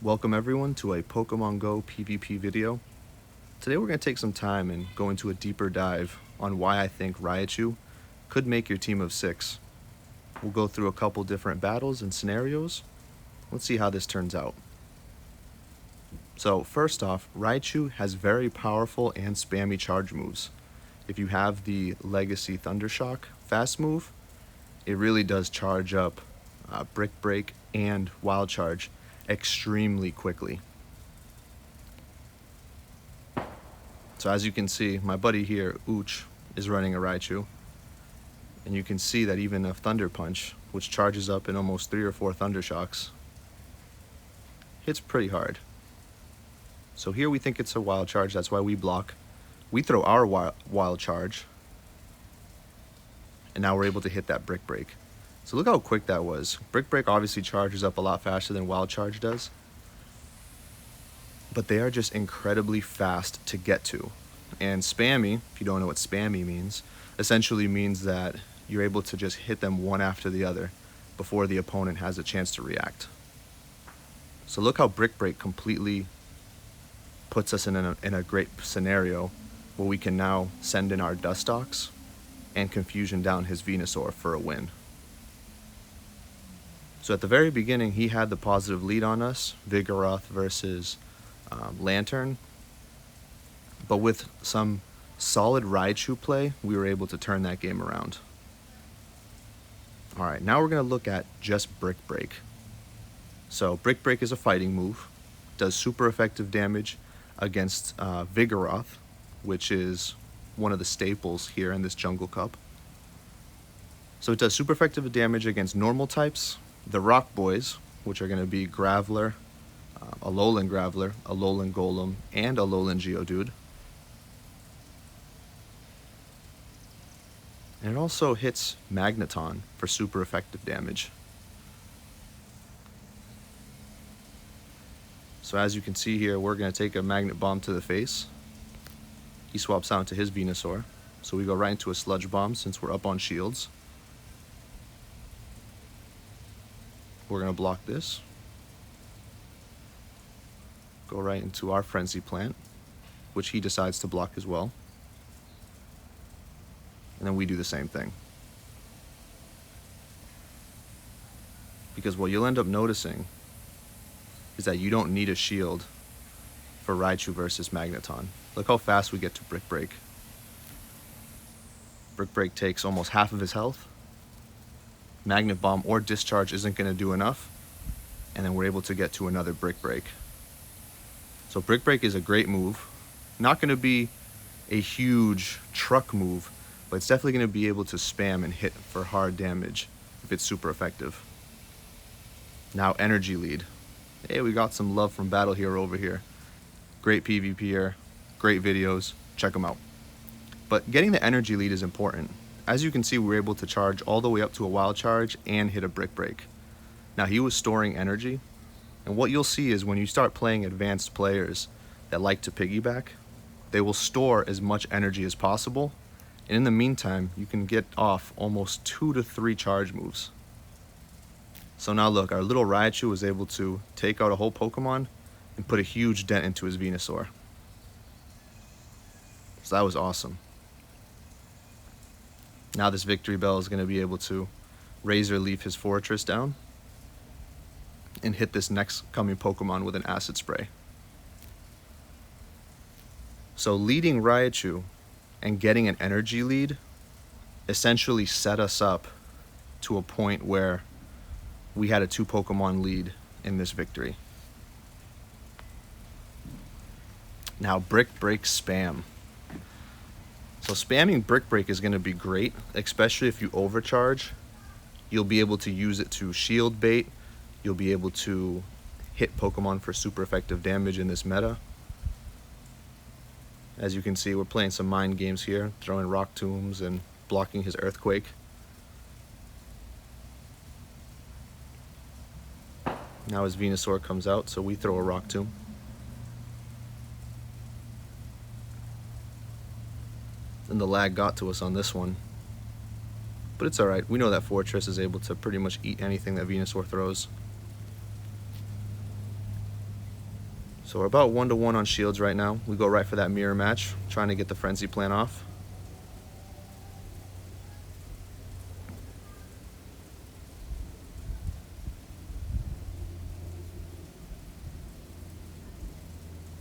Welcome everyone to a Pokemon Go PvP video. Today we're going to take some time and go into a deeper dive on why I think Raichu could make your team of 6. We'll go through a couple different battles and scenarios. Let's see how this turns out. So first off, Raichu has very powerful and spammy charge moves. If you have the Legacy Thundershock fast move, it really does charge up Brick Break and Wild Charge extremely quickly. So as you can see, my buddy here, Ooch, is running a Raichu. And you can see that even a Thunder Punch, which charges up in almost 3 or 4 Thundershocks, hits pretty hard. So here we think it's a Wild Charge, that's why we block. We throw our Wild Charge, and now we're able to hit that Brick Break. So look how quick that was. Brick Break obviously charges up a lot faster than Wild Charge does, but they are just incredibly fast to get to. And spammy, if you don't know what spammy means, essentially means that you're able to just hit them one after the other before the opponent has a chance to react. So look how Brick Break completely puts us in a great scenario where we can now send in our Dustox and Confusion down his Venusaur for a win. So at the very beginning, he had the positive lead on us, Vigoroth versus Lantern. But with some solid Raichu play, we were able to turn that game around. Alright, now we're going to look at just Brick Break. So Brick Break is a fighting move, does super effective damage against Vigoroth, which is one of the staples here in this Jungle Cup. So it does super effective damage against normal types, the Rock Boys, which are going to be Graveler, Alolan Graveler, Alolan Golem, and Alolan Geodude. And it also hits Magneton for super effective damage. So as you can see here, we're going to take a Magnet Bomb to the face. He swaps out into his Venusaur. So we go right into a Sludge Bomb since we're up on shields. We're going to block this. Go right into our Frenzy Plant, which he decides to block as well. And then we do the same thing. Because what you'll end up noticing is that you don't need a shield for Raichu versus Magneton. Look how fast we get to Brick Break. Brick Break takes almost half of his health. Magnet Bomb or Discharge isn't going to do enough, and then we're able to get to another Brick Break. So Brick Break is a great move. Not going to be a huge truck move, but it's definitely going to be able to spam and hit for hard damage if it's super effective. Now Energy Lead. Hey, we got some love from Battle Hero over here. Great PvPer, great videos, check them out. But getting the Energy Lead is important. As you can see, we were able to charge all the way up to a Wild Charge and hit a Brick Break. Now he was storing energy, and what you'll see is when you start playing advanced players that like to piggyback, they will store as much energy as possible, and in the meantime, you can get off almost 2 to 3 charge moves. So now look, our little Raichu was able to take out a whole Pokemon and put a huge dent into his Venusaur. So that was awesome. Now this Victory Bell is going to be able to Razor Leaf his Fortress down and hit this next coming Pokemon with an Acid Spray. So leading Raichu and getting an energy lead essentially set us up to a point where we had a 2 Pokemon lead in this victory. Now Brick Break spam. So spamming Brick Break is going to be great, especially if you overcharge. You'll be able to use it to shield bait. You'll be able to hit Pokemon for super effective damage in this meta. As you can see, we're playing some mind games here, throwing Rock Tombs and blocking his Earthquake. Now his Venusaur comes out, so we throw a Rock Tomb. And the lag got to us on this one. But it's alright, we know that Fortress is able to pretty much eat anything that Venusaur throws. So we're about 1-to-1 on shields right now. We go right for that mirror match, trying to get the frenzy plant off.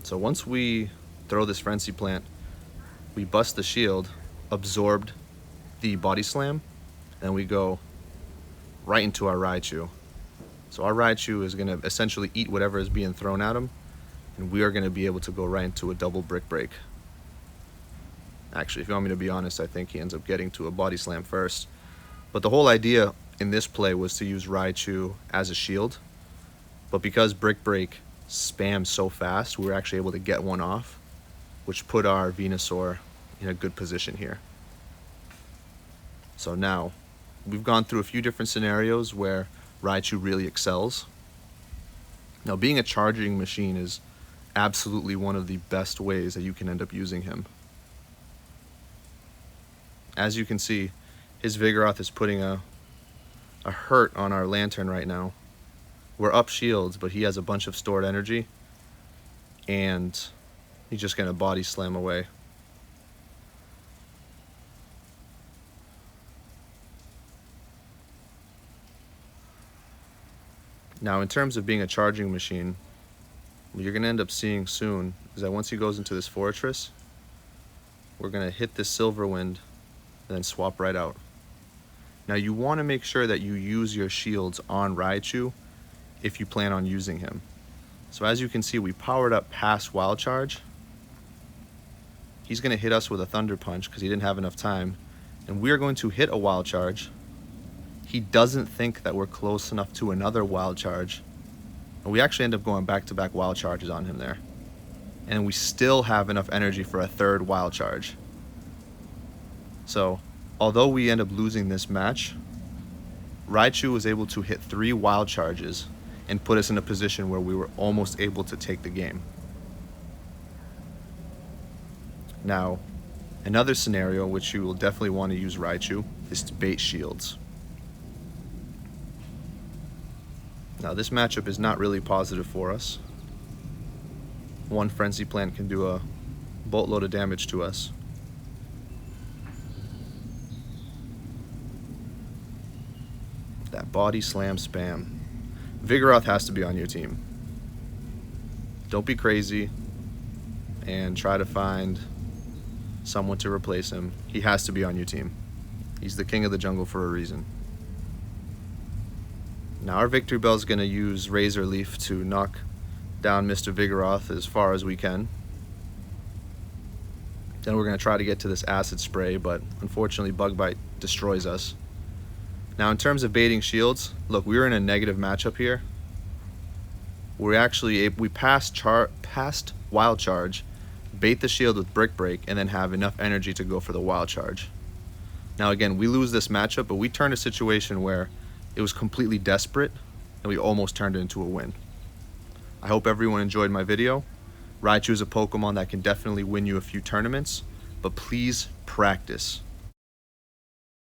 So once we throw this frenzy plant, we bust the shield, absorbed the body slam, and we go right into our Raichu. So our Raichu is going to essentially eat whatever is being thrown at him, and we are going to be able to go right into a double brick break. Actually, if you want me to be honest, I think he ends up getting to a body slam first. But the whole idea in this play was to use Raichu as a shield. But because brick break spams so fast, we were actually able to get one off, which put our Venusaur in a good position here. So now, we've gone through a few different scenarios where Raichu really excels. Now, being a charging machine is absolutely one of the best ways that you can end up using him. As you can see, his Vigoroth is putting a hurt on our Lantern right now. We're up shields, but he has a bunch of stored energy, and he's just going to body slam away. Now, in terms of being a charging machine, what you're going to end up seeing soon is that once he goes into this fortress, we're going to hit this Silver Wind and then swap right out. Now, you want to make sure that you use your shields on Raichu if you plan on using him. So as you can see, we powered up past Wild Charge. He's going to hit us with a Thunder Punch because he didn't have enough time, and we are going to hit a Wild Charge. He doesn't think that we're close enough to another Wild Charge, and we actually end up going back-to-back Wild Charges on him there. And we still have enough energy for a third Wild Charge. So, although we end up losing this match, Raichu was able to hit 3 Wild Charges and put us in a position where we were almost able to take the game. Now, another scenario which you will definitely want to use Raichu is to bait shields. Now, this matchup is not really positive for us. One Frenzy Plant can do a boatload of damage to us. That body slam spam. Vigoroth has to be on your team. Don't be crazy and try to find someone to replace him. He has to be on your team. He's the king of the jungle for a reason. Now our Victory Bell is going to use Razor Leaf to knock down Mr. Vigoroth as far as we can. Then we're going to try to get to this Acid Spray, but unfortunately Bug Bite destroys us. Now in terms of baiting shields, look, we were in a negative matchup here. We passed Wild Charge, bait the shield with Brick Break, and then have enough energy to go for the Wild Charge. Now again, we lose this matchup, but we turned a situation where it was completely desperate, and we almost turned it into a win. I hope everyone enjoyed my video. Raichu is a Pokemon that can definitely win you a few tournaments, but please practice.